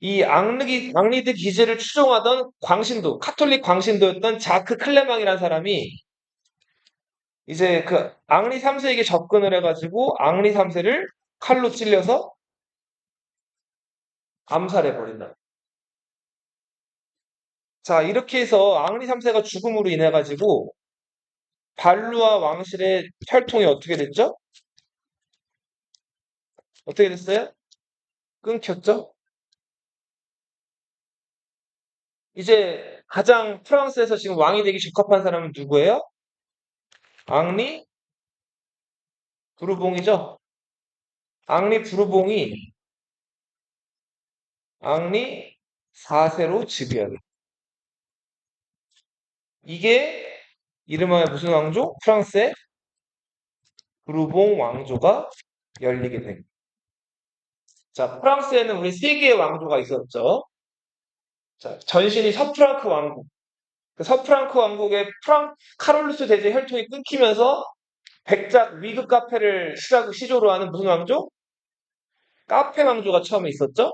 이 앙리드 기제를 추종하던 광신도, 카톨릭 광신도였던 자크 클레망이라는 사람이 이제 그 앙리 3세에게 접근을 해가지고 앙리 3세를 칼로 찔려서 암살해버린다. 자, 이렇게 해서 앙리 3세가 죽음으로 인해가지고 발루아 왕실의 혈통이 어떻게 됐죠? 어떻게 됐어요? 끊겼죠? 이제 가장 프랑스에서 지금 왕이 되기 적합한 사람은 누구예요? 앙리 부르봉이죠? 앙리 부르봉이 앙리 4세로 즉위하게. 이게 이름하여 무슨 왕조? 프랑스의 부르봉 왕조가 열리게 됩니다. 자, 프랑스에는 우리 세 개의 왕조가 있었죠. 자, 전신이 서프랑크 왕국. 그 서프랑크 왕국의 카롤루스 대제 혈통이 끊기면서 백작 위그 카페를 시조로 하는 무슨 왕조? 카페 왕조가 처음에 있었죠.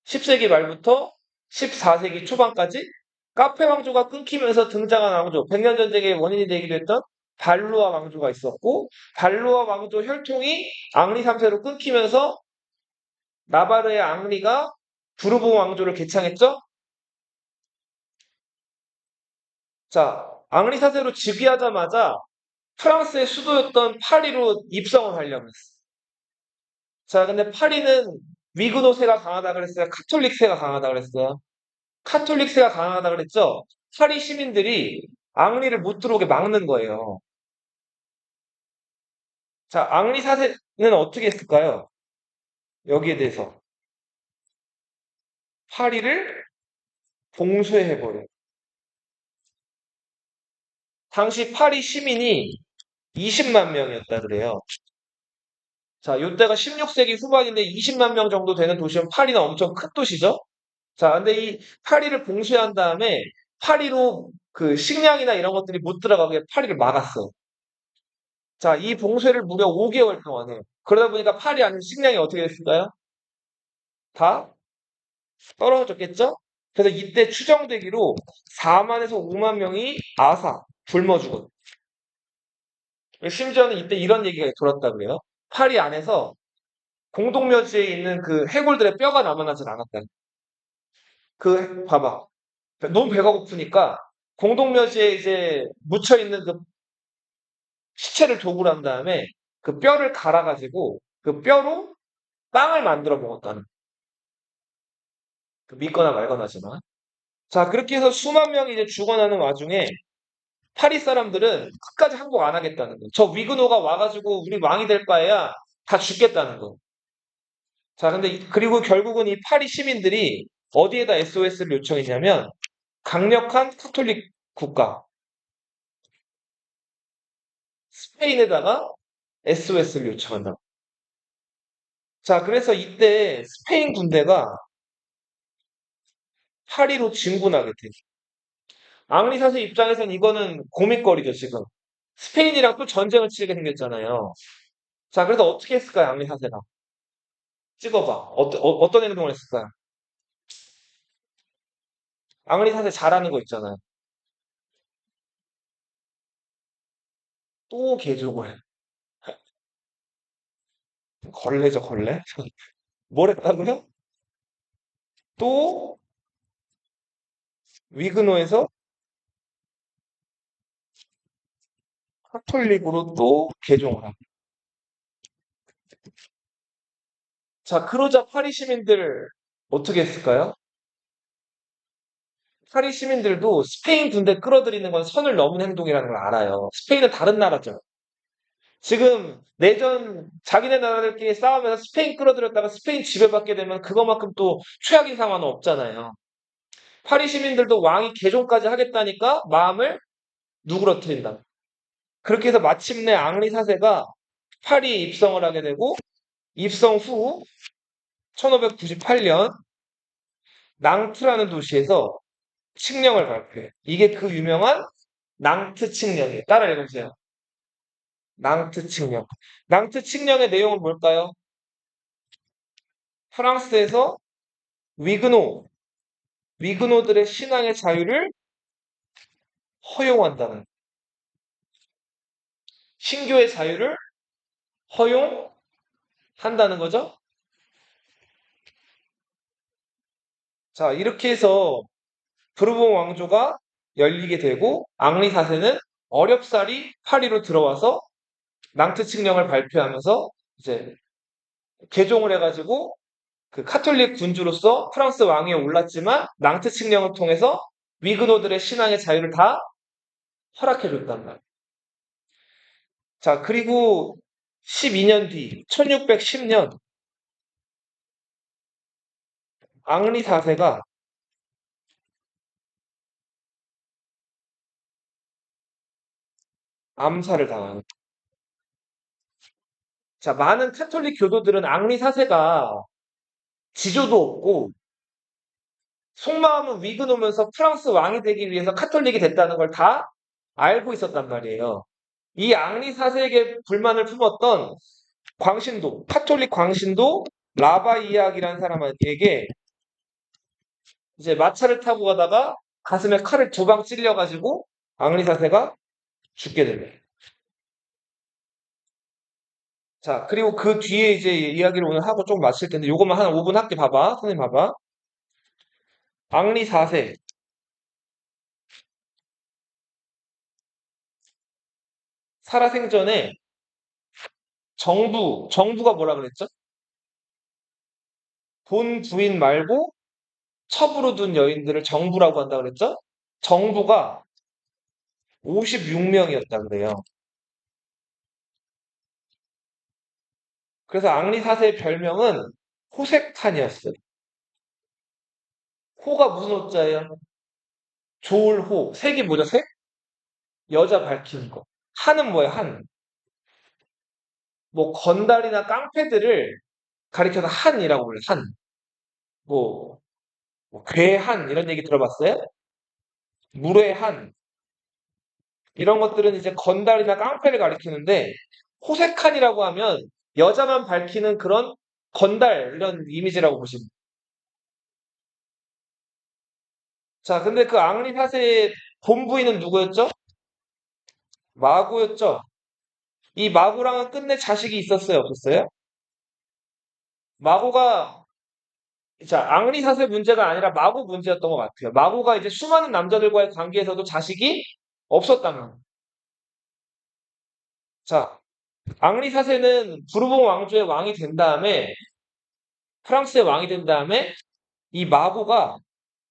10세기 말부터 14세기 초반까지 카페 왕조가 끊기면서 등장한 왕조, 백년 전쟁의 원인이 되기도 했던 발루아 왕조가 있었고, 발루아 왕조 혈통이 앙리 3세로 끊기면서 나바르의 앙리가 부르봉 왕조를 개창했죠. 자, 앙리 4세로 즉위하자마자 프랑스의 수도였던 파리로 입성을 하려고 했어. 자, 근데 파리는 위그노세가 강하다 그랬어요? 카톨릭세가 강하다 그랬어요? 카톨릭세가 강하다 그랬죠? 파리 시민들이 앙리를 못 들어오게 막는 거예요. 자, 앙리 사세는 어떻게 했을까요? 여기에 대해서 파리를 봉쇄해버려요. 당시 파리 시민이 20만 명이었다 그래요. 자, 요때가 16세기 후반인데 20만 명 정도 되는 도시면 파리는 엄청 큰 도시죠? 자, 근데 이 파리를 봉쇄한 다음에 파리로 그 식량이나 이런 것들이 못 들어가게 파리를 막았어. 자, 이 봉쇄를 무려 5개월 동안 해요. 그러다 보니까 파리 안에 식량이 어떻게 됐을까요? 다 떨어졌겠죠? 그래서 이때 추정되기로 4만에서 5만 명이 굶어 죽었. 심지어는 이때 이런 얘기가 돌았다 그래요. 파리 안에서 공동묘지에 있는 그 해골들의 뼈가 남아나질 않았다. 봐봐. 너무 배가 고프니까 공동묘지에 이제 묻혀 있는 그 시체를 도구로 한 다음에 그 뼈를 갈아가지고 그 뼈로 빵을 만들어 먹었다는. 믿거나 말거나지만. 자, 그렇게 해서 수만 명이 이제 죽어나는 와중에 파리 사람들은 끝까지 항복 안 하겠다는 거예요. 저 위그노가 와가지고 우리 왕이 될 바에야 다 죽겠다는 거. 자, 근데 그리고 결국은 이 파리 시민들이 어디에다 SOS를 요청했냐면 강력한 카톨릭 국가 스페인에다가 SOS를 요청한다. 자, 그래서 이때 스페인 군대가 파리로 진군하게 돼. 앙리 사세 입장에서는 이거는 고민거리죠, 지금. 스페인이랑 또 전쟁을 치르게 생겼잖아요. 자, 그래서 어떻게 했을까요, 앙리 사세가? 찍어봐. 어떤 행동을 했을까요? 앙리 사세 잘하는 거 있잖아요. 또 개족을 해. 걸레죠, 걸레? 뭘 했다고요? 또 위그노에서 카톨릭으로 또 개종을 합니다. 자, 그러자 파리 시민들 어떻게 했을까요? 파리 시민들도 스페인 군대 끌어들이는 건 선을 넘은 행동이라는 걸 알아요. 스페인은 다른 나라죠. 지금 내전 자기네 나라들끼리 싸우면서 스페인 끌어들였다가 스페인 지배받게 되면 그거만큼 또 최악인 상황은 없잖아요. 파리 시민들도 왕이 개종까지 하겠다니까 마음을 누그러뜨린다. 그렇게 해서 마침내 앙리 사세가 파리에 입성을 하게 되고 입성 후 1598년 낭트라는 도시에서 칙령을 발표해. 이게 그 유명한 낭트 칙령이에요. 따라 읽어보세요. 낭트 칙령. 낭트 칙령의 내용은 뭘까요? 프랑스에서 위그노, 위그노들의 신앙의 자유를 허용한다는, 신교의 자유를 허용한다는 거죠. 자, 이렇게 해서 부르봉 왕조가 열리게 되고 앙리 사세는 어렵사리 파리로 들어와서 낭트 칙령을 발표하면서 이제 개종을 해가지고 그 카톨릭 군주로서 프랑스 왕위에 올랐지만 낭트 칙령을 통해서 위그노들의 신앙의 자유를 다 허락해줬단 말이에요. 자, 그리고 12년 뒤 1610년 앙리 4세가 암살을 당하는. 자, 많은 카톨릭 교도들은 앙리 4세가 지조도 없고 속마음은 위그노면서 프랑스 왕이 되기 위해서 카톨릭이 됐다는 걸 다 알고 있었단 말이에요. 이 앙리 4세에게 불만을 품었던 광신도, 카톨릭 광신도 라바이악이라는 사람에게 이제 마차를 타고 가다가 가슴에 칼을 2방 찔려가지고 앙리 4세가 죽게 됩니다. 자, 그리고 그 뒤에 이제 이야기를 오늘 하고 좀 마칠 텐데 요것만 한 5분 할게. 봐봐. 선생님 봐봐. 앙리 4세 살아생전에 정부가 뭐라 그랬죠? 본 부인 말고 첩으로 둔 여인들을 정부라고 한다 그랬죠? 정부가 56명이었다 그래요. 그래서 앙리 4세의 별명은 호색탄이었어요. 호가 무슨 호자예요? 좋을 호. 색이 뭐죠? 색? 여자 밝히는 거. 한은 뭐예요? 한. 뭐 건달이나 깡패들을 가리켜서 한이라고 불러요. 한. 뭐, 뭐 괴한 이런 얘기 들어봤어요? 물외한 이런 것들은 이제 건달이나 깡패를 가리키는데 호색한이라고 하면 여자만 밝히는 그런 건달 이런 이미지라고 보시면 돼요. 자, 근데 그 앙리 4세의 본부인은 누구였죠? 마구였죠. 이 마구랑은 끝내 자식이 있었어요, 없었어요? 마구가 자, 앙리 4세 문제가 아니라 마구 문제였던 것 같아요. 마구가 이제 수많은 남자들과의 관계에서도 자식이 없었단 말이에요. 자, 앙리 4세는 부르봉 왕조의 왕이 된 다음에 프랑스의 왕이 된 다음에 이 마구가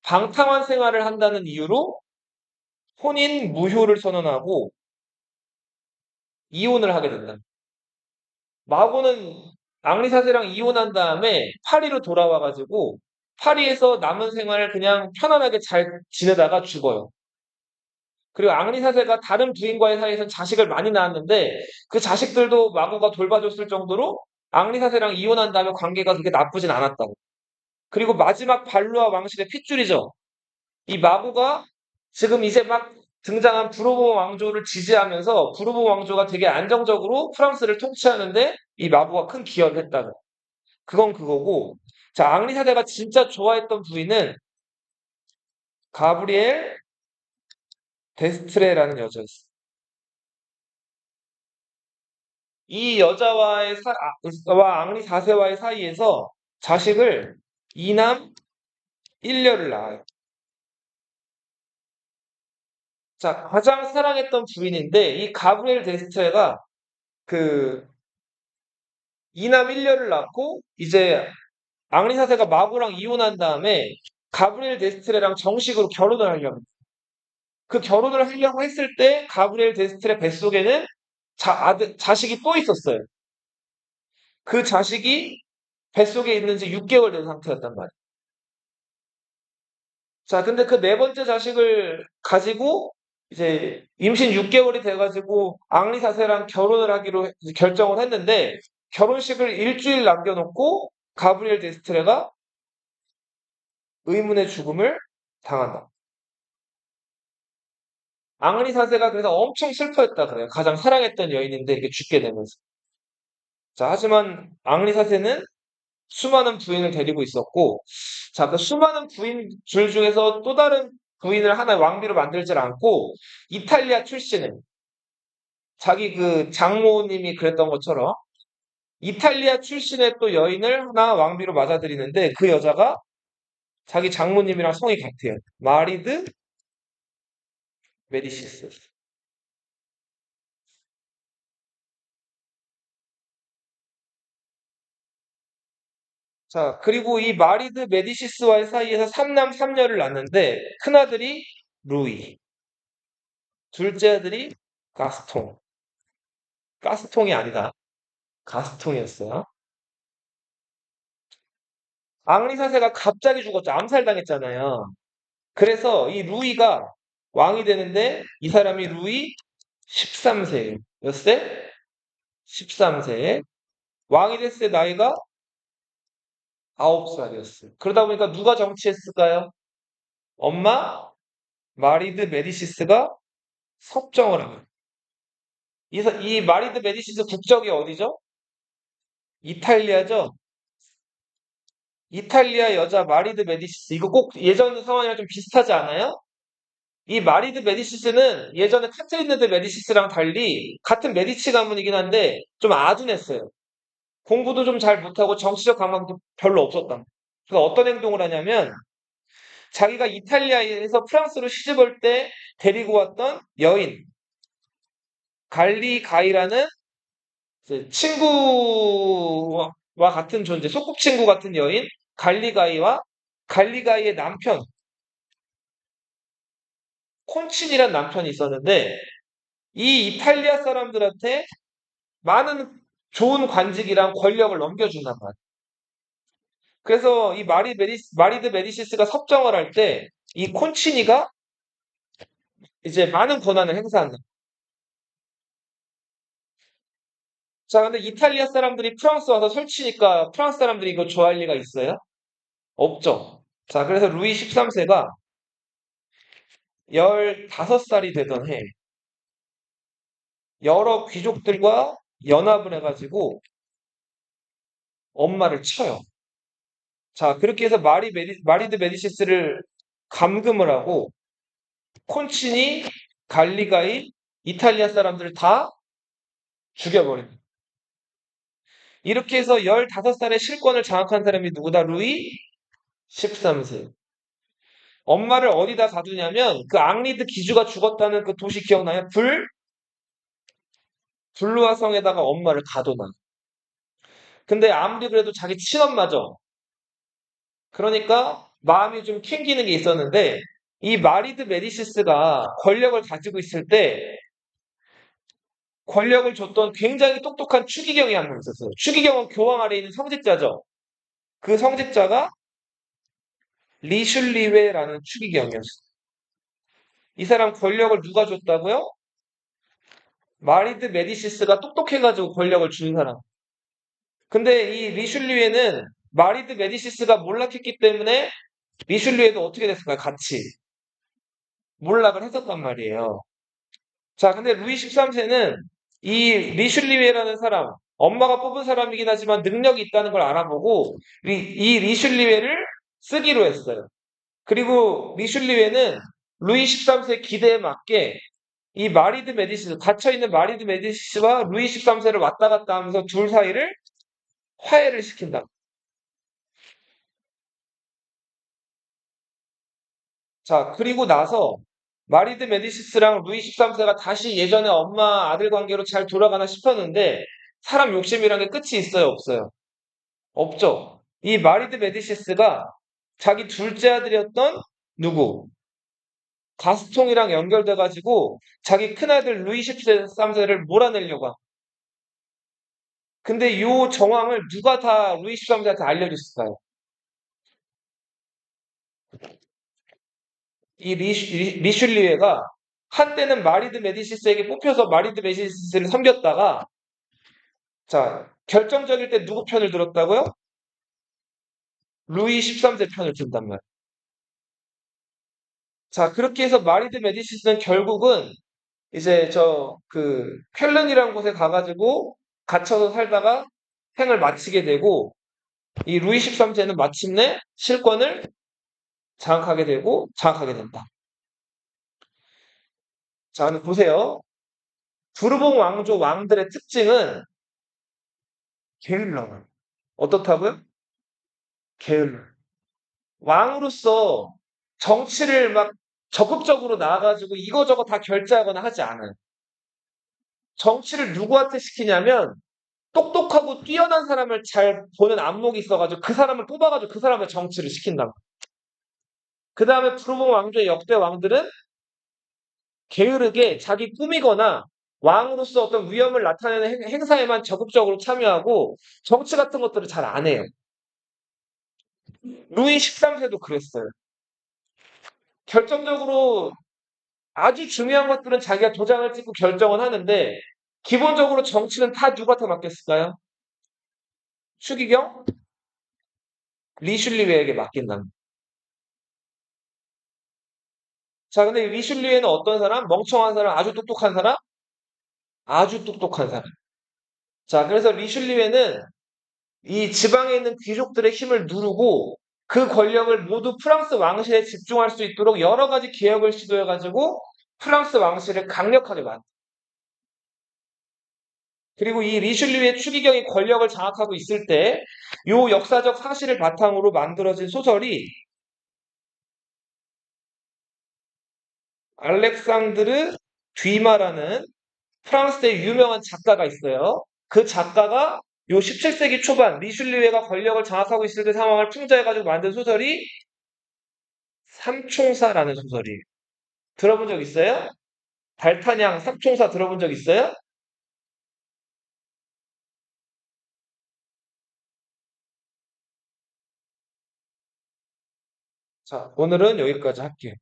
방탕한 생활을 한다는 이유로 혼인 무효를 선언하고 이혼을 하게 된다. 마고는 앙리 4세랑 이혼한 다음에 파리로 돌아와가지고 파리에서 남은 생활을 그냥 편안하게 잘 지내다가 죽어요. 그리고 앙리 4세가 다른 부인과의 사이에서 자식을 많이 낳았는데 그 자식들도 마고가 돌봐줬을 정도로 앙리 4세랑 이혼한 다음에 관계가 그렇게 나쁘진 않았다고. 그리고 마지막 발루아 왕실의 핏줄이죠. 이 마고가 지금 이제 막 등장한 부르봉 왕조를 지지하면서 부르봉 왕조가 되게 안정적으로 프랑스를 통치하는데 이 마고가 큰 기여를 했다는. 그건 그거고. 자, 앙리 사대가 진짜 좋아했던 부인은 가브리엘 데스트레라는 여자였어. 이 여자와의 와 앙리 4세와의 사이에서 자식을 이남 1녀를 낳아요. 자, 가장 사랑했던 부인인데 이 가브리엘 데스트레가 그 이남 1녀를 낳고 이제 앙리 4세가 마고랑 이혼한 다음에 가브리엘 데스트레랑 정식으로 결혼을 하려고. 그 결혼을 하려고 했을 때 가브리엘 데스트레 뱃속에는 자식이 또 있었어요. 그 자식이 뱃속에 있는 지 6개월 된 상태였단 말이에요. 자, 근데 그 네 번째 자식을 가지고 이제 임신 6개월이 돼가지고 앙리 4세랑 결혼을 하기로 결정을 했는데 결혼식을 일주일 남겨놓고 가브리엘 데스트레가 의문의 죽음을 당한다. 앙리 4세가 그래서 엄청 슬퍼했다 그래요. 가장 사랑했던 여인인데 이렇게 죽게 되면서. 자, 하지만 앙리 4세는 수많은 부인을 데리고 있었고, 자, 그 수많은 부인 줄 중에서 또 다른 부인을 하나 왕비로 만들질 않고, 이탈리아 출신의, 자기 그 장모님이 그랬던 것처럼, 이탈리아 출신의 또 여인을 하나 왕비로 맞아들이는데, 그 여자가 자기 장모님이랑 성이 같아요. 마리드 메디시스. 자, 그리고 이 마리드 메디시스와의 사이에서 삼남 삼녀를 낳는데, 큰아들이 루이, 둘째 아들이 가스통. 가스통이 아니다. 가스통이었어요. 앙리 사세가 갑자기 죽었죠. 암살당했잖아요. 그래서 이 루이가 왕이 되는데 이 사람이 루이 13세예요. 몇 세? 13세에 왕이 됐을 때 나이가 9살이었어요. 그러다 보니까 누가 정치했을까요? 엄마 마리드 메디시스가 섭정을 한 거예요. 이 마리드 메디시스 국적이 어디죠? 이탈리아죠. 이탈리아 여자 마리드 메디시스 이거 꼭 예전 상황이랑 좀 비슷하지 않아요? 이 마리드 메디시스는 예전에 카트리네 드 메디시스랑 달리 같은 메디치 가문이긴 한데 좀 아둔했어요. 공부도 좀 잘 못하고 정치적 감각도 별로 없었다. 그래서 어떤 행동을 하냐면 자기가 이탈리아에서 프랑스로 시집올 때 데리고 왔던 여인 갈리 가이라는 친구와 같은 존재, 소꿉친구 같은 여인 갈리 가이와 갈리 가이의 남편 콘친이란 남편이 있었는데 이 이탈리아 사람들한테 많은 좋은 관직이랑 권력을 넘겨준단 말이야. 그래서 이 마리드 메디시스가 섭정을 할 때 이 콘치니가 이제 많은 권한을 행사한다. 자, 근데 이탈리아 사람들이 프랑스 와서 설치니까 프랑스 사람들이 이거 좋아할 리가 있어요? 없죠. 자, 그래서 루이 13세가 15살이 되던 해 여러 귀족들과 연합을 해가지고 엄마를 쳐요. 자, 그렇게 해서 마리드 메디시스를 감금을 하고 콘치니, 갈리가이, 이탈리아 사람들을 다 죽여버립니다. 이렇게 해서 15살의 실권을 장악한 사람이 누구다? 루이 13세. 엄마를 어디다 가두냐면 그 앙리드 기주가 죽었다는 그 도시 기억나요? 불루아 성에다가 엄마를 가둬놔. 근데 아무리 그래도 자기 친엄마죠. 그러니까 마음이 좀 캥기는 게 있었는데 이 마리드 메디시스가 권력을 가지고 있을 때 권력을 줬던 굉장히 똑똑한 추기경이 한 명 있었어요. 추기경은 교황 아래에 있는 성직자죠. 그 성직자가 리슐리웨라는 추기경이었어요. 이 사람 권력을 누가 줬다고요? 마리드 메디시스가 똑똑해가지고 권력을 준 사람. 근데 이 리슐리웨는 마리드 메디시스가 몰락했기 때문에 리슐리웨도 어떻게 됐을까요? 같이 몰락을 했었단 말이에요. 자, 근데 루이 13세는 이 리슐리웨라는 사람, 엄마가 뽑은 사람이긴 하지만 능력이 있다는 걸 알아보고 이 리슐리웨를 쓰기로 했어요. 그리고 리슐리웨는 루이 13세 기대에 맞게 이 마리드 메디시스, 갇혀있는 마리드 메디시스와 루이 13세를 왔다 갔다 하면서 둘 사이를 화해를 시킨다. 자, 그리고 나서 마리드 메디시스랑 루이 13세가 다시 예전에 엄마 아들 관계로 잘 돌아가나 싶었는데 사람 욕심이란 게 끝이 있어요, 없어요? 없죠. 이 마리드 메디시스가 자기 둘째 아들이었던 누구? 가스통이랑 연결돼가지고 자기 큰아들 루이 13세를 몰아내려고. 근데 요 정황을 누가 다 루이 13세한테 알려줬을까요? 이 리슐리에가 한때는 마리드 메디시스에게 뽑혀서 마리드 메디시스를 섬겼다가 자, 결정적일 때 누구 편을 들었다고요? 루이 13세 편을 든단 말이에요. 자, 그렇게 해서 마리드 메디시스는 결국은 이제 쾰른이라는 곳에 가가지고 갇혀서 살다가 생을 마치게 되고 이 루이 13세는 마침내 실권을 장악하게 되고 장악하게 된다. 자, 보세요. 부르봉 왕조 왕들의 특징은 게을러요. 어떻다고요? 게을러. 왕으로서 정치를 막 적극적으로 나와가지고 이거저거 다 결제하거나 하지 않아요. 정치를 누구한테 시키냐면 똑똑하고 뛰어난 사람을 잘 보는 안목이 있어가지고 그 사람을 뽑아가지고 그 사람의 정치를 시킨다. 그 다음에 부르봉 왕조의 역대 왕들은 게으르게 자기 꿈이거나 왕으로서 어떤 위험을 나타내는 행사에만 적극적으로 참여하고 정치 같은 것들을 잘 안 해요. 루이 13세도 그랬어요. 결정적으로 아주 중요한 것들은 자기가 도장을 찍고 결정을 하는데 기본적으로 정치는 다 누구한테 맡겼을까요? 추기경? 리슐리웨에게 맡긴다. 자, 근데 리슐리웨는 어떤 사람? 멍청한 사람? 아주 똑똑한 사람? 아주 똑똑한 사람. 자, 그래서 리슐리웨는 이 지방에 있는 귀족들의 힘을 누르고 그 권력을 모두 프랑스 왕실에 집중할 수 있도록 여러 가지 개혁을 시도해가지고 프랑스 왕실을 강력하게 만든. 그리고 이 리슐리의 추기경이 권력을 장악하고 있을 때 요 역사적 사실을 바탕으로 만들어진 소설이 알렉상드르 뒤마라는 프랑스의 유명한 작가가 있어요. 그 작가가 요 17세기 초반 리슐리에가 권력을 장악하고 있을 때 상황을 풍자해가지고 만든 소설이 삼총사라는 소설이에요. 들어본 적 있어요? 달타냥 삽총사 들어본 적 있어요? 자, 오늘은 여기까지 할게요.